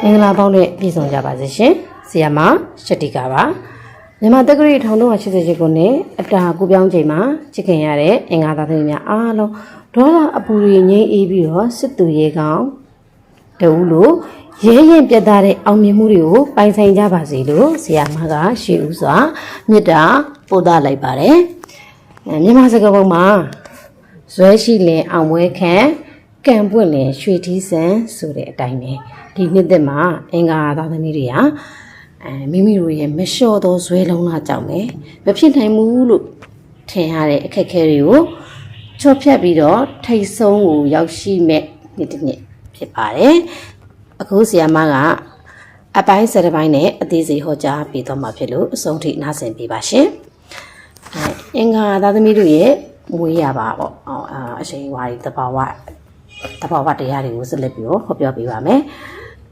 မင်္ဂလာပေါင်းနဲ့ပြည်ဆောင်ကြပါစေရှင်။ဆီယာမရှတိကပါ။မြန်မာတက္ကရာ1988ခုနှစ်အတာကူပြောင်းချိန်မှာချစ်ခင်ရတဲ့အင်္ဂါသားသမီးများအားလုံးဒေါသအပူတွေငြိမ်းအေးပြီးတော့စစ်သူရေကောင်တူလို့ရဲရင်ပြတ်သားတဲ့အောင်မြင်မှုတွေကိုပိုင်ဆိုင်ကြပါစေလို့ဆီယာမကရှေ့ဦးစွာမေတ္တာပို့သလိုက်ပါတယ်။မြန်မာစကားပုံမှာဇွဲရှိလင်အောင်ပွဲခံကံပွင့်လင်ရွှေထီးဆန်းဆိုတဲ့အတိုင်းပဲဒီနှစ်သက်မှာအင်္ဂါသားသမီးတွေကမိမိတို့ရဲ့မလျှော့သောဇွဲလုံးလားကြောင့်ပဲမဖြစ်နိုင်ဘူးလို့ထင်ရတဲ့အခက်အခဲတွေကိုချော့ဖြတ်ပြီးတော့ထိတ်ဆုံးကိုရောက်ရှိမဲ့နေ့တစ်နေ့ဖြစ်ပါတယ်အခုဆီယာမကအပိုင်း၁၀ပိုင်းနဲ့အသေးစိတ်ဟောကြားပေးတော့မှာဖြစ်လို့အဆုံးထိနားဆင်ပေးပါရှင်အင်္ဂါသားသမီးတို့ရဲ့မွေးရပါပေါ့အချိန်ဝါရီတဘာဝတရားတွေကိုဆက်လက်ပြီးတော့ဟောပြောပေးပါမယ်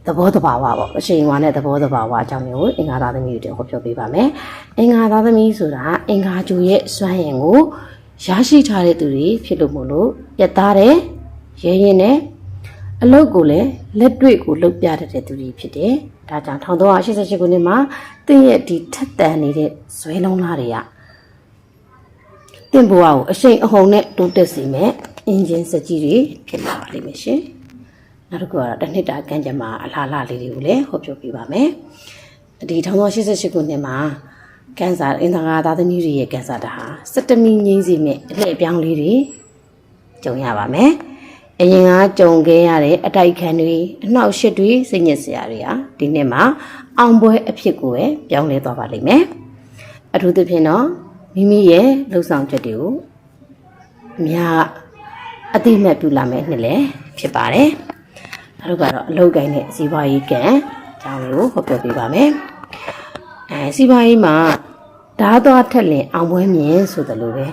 သဘောတဘာဝပေါ့အချိန်ဝါနဲ့သဘောတဘာဝအကြောင်းမျိုးအင်္ဂါသားသမီးတွေဟောပြောပေးပါမယ်အင်္ဂါသားသမီးဆိုတာအင်္ဂါဂျူရဲ့စွမ်းရည်ကိုရရှိထားတဲ့သူတွေဖြစ်လို့မို့လို့ပြတ်သားတဲ့ရဲရင်နဲ့အလုပ်ကိုလည်းလက်တွေ့ကိုလုပ်ပြတတ်တဲ့သူတွေဖြစ်တယ်ဒါကြောင့်1388ခုနှစ်မှာတင့်ရဲ့ဒီထက်တန်နေတဲ့ဇွဲလုံးသားတွေကတင့်ဘဝကိုအရှိန်အဟုန်နဲ့တိုးတက်စေမယ်အင်ဂျင်စကြီးတွေဖြစ်လာပါလိမ့်မယ်ရှင်နောက်တစ်ခုကတော့တစ်နှစ်တာကံကြမ္မာအလားအလာလေးတွေကိုလည်းဟောပြောပြပါမယ်ဒီ1388ခုနှစ်မှာကန်ဆာအင်္ဂါသားသမီးတွေရဲ့ကန်ဆာတာဟာစက်တမီငိမ့်စီမဲ့အလှည့်အပြောင်းလေးတွေကြုံရပါမယ်အရင်ကကြုံခဲ့ရတဲ့အတိုက်ခံတွေအနှောက်အယှက်တွေစိတ်ညစ်စရာတွေဟာဒီနှစ်မှာအောင်ပွဲအဖြစ်ကိုပဲပြောင်းလဲသွားပါလိမ့်မယ်အထူးသဖြင့်တော့မိမိရဲ့လှုပ်ဆောင်ချက်တွေကိုအများအတိအမှတ်ပြုလာမယ်နှစ်လည်းဖြစ်ပါတယ်နောက်တစ်ကတော့အလုပ်ကိုင်းတဲ့စီးပွားရေးကံအကြောင်းကိုဟောပြောပြပါမယ်စီးပွားရေးမှာဓာတ်သွားထက်လင်အောင်ပွဲမြင်ဆိုတယ်လို့ပဲ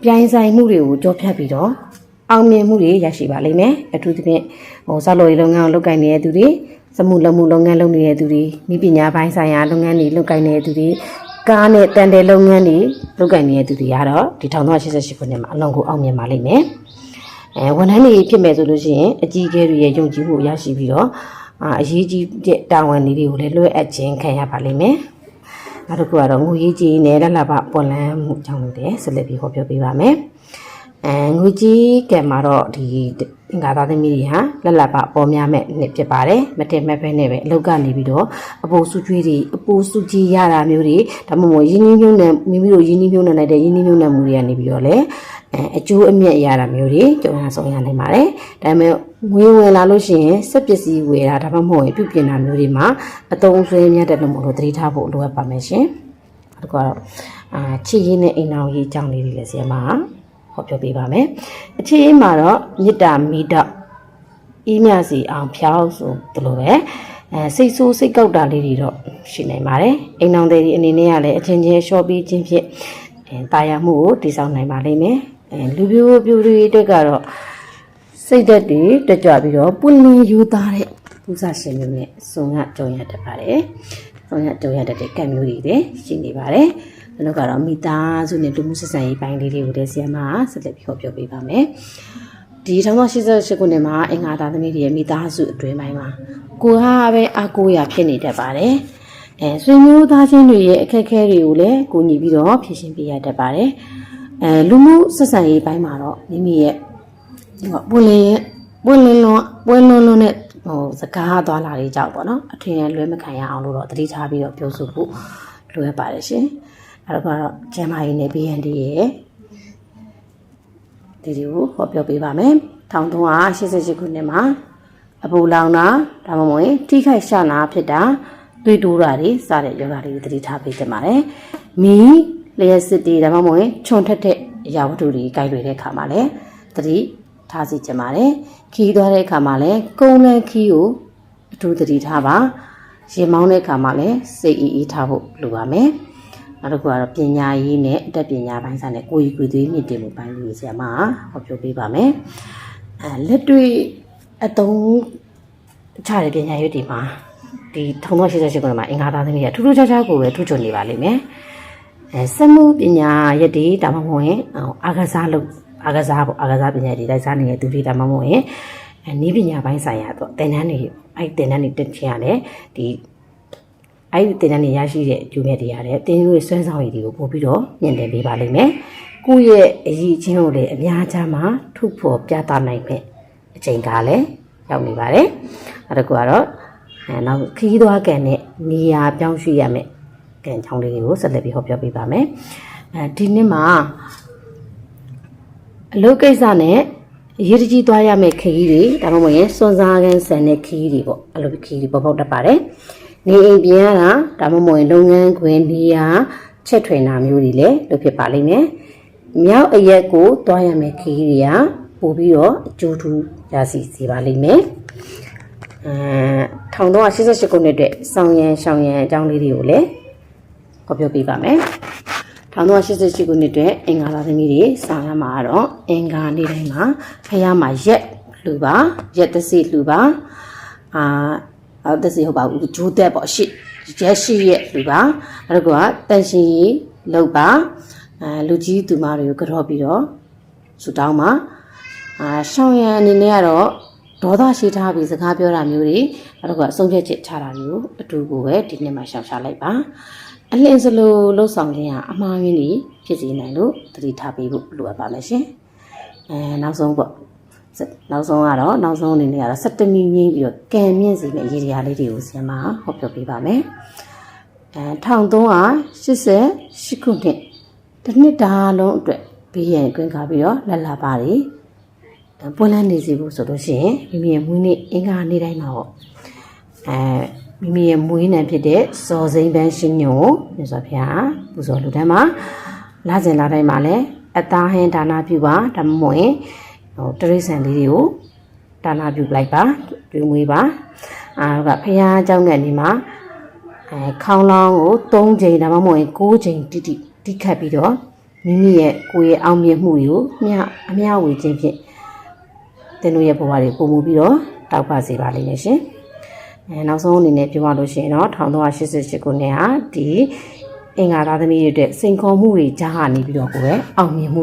ပြိုင်ဆိုင်မှုတွေကိုကြောဖြတ်ပြီးတော့အောင်မြင်မှုတွေရရှိပါလိမ့်မယ်အထူးသဖြင့်ဆောက်လုပ်ရေးလုပ်ငန်းကိုလုပ်ကိုင်နေတဲ့သူတွေစမှုလက်မှုလုပ်ငန်းလုပ်နေတဲ့သူတွေဤပညာပိုင်းဆိုင်ရာလုပ်ငန်းတွေလုပ်ကိုင်နေတဲ့သူတွေကားနဲ့တန်တယ်လုပ်ငန်းတွေလုပ်ကိုင်နေတဲ့သူတွေကတော့ဒီ1388ခုနှစ်မှာအလုံးကိုအောင်မြင်ပါလိမ့်မယ်ဝန်ထမ်းတွေဖြစ်မယ်ဆိုလို့ရှိရင်အကြီးအကဲတွေရဲ့ယုံကြည်မှုရရှိပြီးတော့အရေးကြီးတဲ့တာဝန်တွေကိုလည်းလွှဲအပ်ခြင်းခံရပါလိမ့်မယ်နောက်တစ်ခုကတော့ငွေရေးကြီးနဲ့လက်လဘပေါ်လန်းမှုကြောင့်လည်းဆက်လက်ပြီးဟောပြောပေးပါမယ်ငွေကြီးကံမှာတော့ဒီအင်္ဂါသားသမီးတွေဟာလက်လဘပေါ်များမဲ့နှစ်ဖြစ်ပါတယ်မတင်မဲ့ဖဲနဲ့ပဲအလုပ်ကနေပြီးတော့အပိုစုကျွေးတွေအပိုစုကြီးရတာမျိုးတွေဒါမှမဟုတ်ရင်းနှီးမြှုပ်နှံမိမိတို့ရင်းနှီးမြှုပ်နှံလိုက်တဲ့ရင်းနှီးမြှုပ်နှံမှုတွေကနေပြီးတော့လည်းအကျိုးအမြတ်ရတာမျိုးတွေကြုံရဆုံးရနိုင်ပါတယ်ဒါပေမဲ့ငွေဝင်လာလို့ရှိရင်စက်ပစ္စည်းဝယ်တာဒါမှမဟုတ်ပြုပြင်တာမျိုးတွေမှာအသုံးဆွဲမြတ်တဲ့လို့မလို့သတိထားဖို့လိုအပ်ပါမယ်ရှင်အခုကတော့ချစ်ရင်းနဲ့အိမ်အောင်ရေးအကြောင်းလေးတွေလည်းဆရာမဟောပြောပေးပါမယ်အချစ်ရင်းမှာတော့မေတ္တာမီတော့အေးမြစီအောင်ဖျောက်ဆိုဒီလိုပဲစိတ်ဆိုးစိတ်ကောက်တာလေးတွေတော့ရှိနိုင်ပါတယ်အိမ်အောင်တွေအနေနဲ့ကလည်းအချင်းချင်းရှော့ပြီးချင်းဖြင့်တာယာမှုကိုတည်ဆောက်နိုင်ပါလိမ့်မယ်လူပြိုတွေအတွက်ကတော့စိတ်သက်တွေတက်ကြွပြီးတော့ပွင့်လင်းယူသားတဲ့ပူဇာရှင်မျိုးနဲ့စုံရကြုံရတတ်ပါတယ်စုံရကြုံရတတ်တဲ့ကံမျိုးတွေလည်းရှိနေပါတယ်နောက်ကတော့မိသားစုနဲ့လူမှုဆက်ဆံရေးပိုင်းလေးတွေကိုလည်းဆရာမဆက်လက်ပြီးဟောပြောပေးပါမယ်ဒီ1388ခုနှစ်မှာအင်္ဂါသားသမီးတွေရဲ့မိသားစုအတွင်းပိုင်းမှာကိုဟာပဲအားကိုးရဖြစ်နေတတ်ပါတယ်ဆွေမျိုးသားချင်းတွေရဲ့အခက်အခဲတွေကိုလည်းကိုညီပြီးတော့ဖြေရှင်းပေးရတတ်ပါတယ်လူမှုဆက်ဆံရေးပိုင်းမှာတော့မိမိရဲ့ပွင့်လင်းလွန်းတဲ့စကားသွားလာတွေကြောင့်ပေါ့နော်အထင်လွဲမခံရအောင်လို့တော့သတိထားပြီးတော့ပြောဆိုဖို့လိုအပ်ပါတယ်ရှင်အဲ့တော့ကျမ်းမာရေးနဲ့ BND ရဲ့ဒီကိုဟောပြောပေးပါမယ်1388ခုနှစ်မှာအပူလောင်တာဒါမှမဟုတ်ထိခိုက်ရှာနာဖြစ်တာတွေးတိုးတာတွေစတဲ့ယောဂါတွေကိုသတိထားပေးတင်ပါတယ်မီးလျှက်စစ်တွေဒါမှမဟုတ်ခြုံထက်တဲ့အရာဝတ္ထုတွေကြိုက်တွေတဲ့အခါမှာလည်းသတိထားစီတင်ပါတယ်ခီးသွားတဲ့အခါမှာလည်းကုန်းလန်းခီးကိုအထူးသတိထားပါရေမောင်းတဲ့အခါမှာလည်းစိတ်အေးထားဖို့လိုပါမယ်နောက်တစ်ခုကတော့ပညာရေးနဲ့အတတ်ပညာပိုင်းဆိုင်တဲ့ကိုယ်ရည်ကိုယ်သွေးမြင့်တင်မှုပိုင်းကိုဆရာမဟောပြောပေးပါမယ်လက်တွေ့အသုံးချတဲ့ပညာရေးတွေမှာဒီ1388ခုနှစ်မှာအင်္ဂါသားသမီးကထူးထူးခြားခြားကိုပဲထူးချွန်နေပါလိမ့်မယ်စက်မှုပညာရက်တွေဒါမှမဟုတ်အာကစားပညာတွေတိုက်စားနေတဲ့သူတွေဒါမှမဟုတ်နီးပညာပိုင်းဆိုင်ရာတော့သင်တန်းတွေ အဲ့တင်တဲ့တက်ချင်ရတယ်ဒီအဲ့ဒီတင်တဲ့ရရှိတဲ့အကျိုးမြတ်တွေရတယ်တင်းတို့ရဲ့စွမ်းဆောင်ရည်တွေကိုပို့ပြီးတော့မြင့်တင်ပေးပါလိမ့်မယ်ကိုယ့်ရဲ့အရေးချင်းကိုလည်းအများကြီးမှာထုတ်ဖော်ပြသနိုင်မယ်အချိန်ကားလည်းရောက်နေပါတယ်အဲ့ဒါကတော့နောက်ခီးသွားကန်နဲ့နေရာပြောင်းရွှေ့ရမယ်ကန်ချောင်းလေးတွေကိုဆက်လက်ပြီးဟောပြောပေးပါမယ်ဒီနေ့မှာအလုပ်ကိစ္စနဲ့ရေးတကြီးသွားရမယ့်ခရီးတွေဒါမှမဟုတ်ရင်စွန်စားကန်ဆန်တဲ့ခရီးတွေပေါ့အဲ့လိုခရီးတွေပေါ်ပေါက်တတ်ပါတယ်နေအိမ်ပြန်ရတာဒါမှမဟုတ်ရင်လုပ်ငန်းခွင်နေရာချက်ထွင်တာမျိုးတွေလည်းလုပ်ဖြစ်ပါလိမ့်မယ်မြောက်အရက်ကိုသွားရမယ့်ခရီးတွေကပို့ပြီးတော့အကျိုးထူးရစီပါလိမ့်မယ်1388ခုနှစ်အတွက်ဆောင်းရန်ရှောင်းရန်အကြောင်းလေးတွေကိုလည်းဟောပြောပေးပါမယ်1388ခုနှစ်အတွက်အင်္ဂါလာသမီးတွေစာရမှာတော့အင်္ဂါနေ့တိုင်းမှာဖះမှာရက်လှူပါရက်တစ်စီလှူပါတစ်စီဟုတ်ပါဘူးဂျိုးသက်ပေါ့ရှစ်ရက်ရှိရက်လှူပါအဲ့ဒါကတန်ရှင်ကြီးလောက်ပါလူကြီးသူမတွေကိုကြော့ပြီးတော့ဆူတောင်းပါရှောင်းရန်အနေနဲ့ကတော့ဒေါသရှိထားပြီးစကားပြောတာမျိုးတွေအဲ့ဒါကအဆုံးဖြတ်ချက်ချတာမျိုးအတူကိုပဲဒီနေ့မှရှောင်ရှားလိုက်ပါအလင်းစလိုလှုပ်ဆောင်ခြင်းကအမှားရင်းတွေဖြစ်စေနိုင်လို့သတိထားပေးဖို့လိုအပ်ပါမယ်ရှင်နောက်ဆုံးပေါ့နောက်ဆုံးအနေနဲ့ကတော့17မိနစ်ပြီးတော့ကံမြင့်စီမဲ့ရေရာလေးတွေကိုဆင်မဟောပြောပေးပါမယ်1388ခုနှစ်တစ်နှစ်တာလုံးအတွက်ဘေးရန်ကွင်းကားပြီးတော့လက်လာပါတွေပွင့်လန်းနေစီဖို့ဆိုလို့ရှိရင်မိမိရဲ့မွေးနေ့အင်္ဂါနေ့တိုင်းမှာပေါ့မိမိရဲ့မွေးနေ့ဖြစ်တဲ့ဇော်စိမ့်ပန်းရှင်ညိုမြတ်စွာဘုရားပူဇော်လူတန်းမှာလာစဉ်လာတိုင်းမှာလည်းအသားဟင်းဒါနာပြုပါဒါမှမဟုတ်ရင်တရိษံလေးတွေကိုဒါနာပြုလိုက်ပါတွေးမွေးပါကဘုရားเจ้าငှက်နေမှာခေါင်းလောင်းကို3ချိန်ဒါမှမဟုတ်ရင်6ချိန်တိခတ်ပြီးတော့မိမိရဲ့ကိုယ်ရဲ့အောင်မြင်မှုတွေကိုအမျှဝေခြင်းဖြင့်တင်တို့ရဲ့ဘဝတွေပုံမှုပြီးတော့တောက်ပါစေပါလိမ့်မယ်ရှင်နောက်ဆုံးအနေနဲ့ပြောရလို့ရှိရင်တော့1388ခုနှစ်ဟာဒီအင်္ဂါသားသမီးတွေအတွက်စိန်ခေါ်မှုတွေကြားကနေပြီးတော့ကိုပဲအောင်မြင်မှု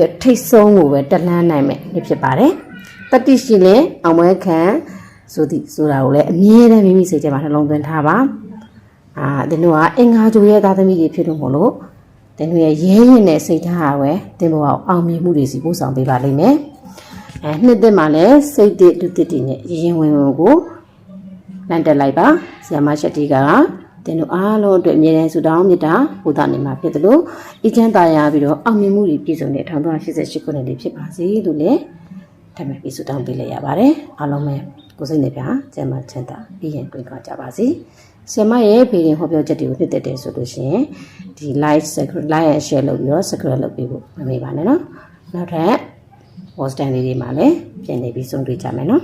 ရဲ့ထိတ်ဆုံးကိုပဲတက်လှမ်းနိုင်မယ်နေ့ဖြစ်ပါတယ်တတိရှိလည်းအောင်ပွဲခံဆိုတာကိုလည်းအမြဲတမ်းမိမိစိတ်ထဲမှာနှလုံးသွင်းထားပါတင်တို့ကအင်္ဂါဂျိုရဲ့သားသမီးတွေဖြစ်လို့မို့လို့တင်တို့ရဲ့ရဲရင်တဲ့စိတ်ထားကပဲတင်တို့အောင်မြင်မှုတွေစီပို့ဆောင်ပေးပါလိမ့်မယ်နှစ်သက်မှာလည်းစိတ်တည်လူတည်တည်နဲ့ရင်ဝင်ကိုလန့်တက်လိုက်ပါဆရာမရှက်တီကတင်တို့အားလုံးအတွက်အမြဲတမ်းဆုတောင်းမေတ္တာပို့သနေမှာဖြစ်တယ်လို့အကျဉ်းသားရပြီးတော့အောင်မြင်မှုတွေပြည့်စုံတဲ့1388ခုနှစ်လေးဖြစ်ပါစေလို့လည်းထပ်မံပြီးဆုတောင်းပေးလိုက်ရပါတယ်အားလုံးပဲကိုယ်စိတ်နဲ့ပြကျမ်းမာချမ်းသာပြီးရင်တွေ့ကြကြပါစေဆရာမရဲ့ဗီဒီယိုဟောပြောချက်တွေကိုနှစ်သက်တယ်ဆိုလို့ရှိရင်ဒီ like and share လုပ်ပြီးတော့ subscribe လုပ်ပေးဖို့မမေ့ပါနဲ့နော်နောက်ထပ် post တန်လေးတွေမှာလည်းပြန်နေပြီးဆုံးတွေ့ကြမယ်နော်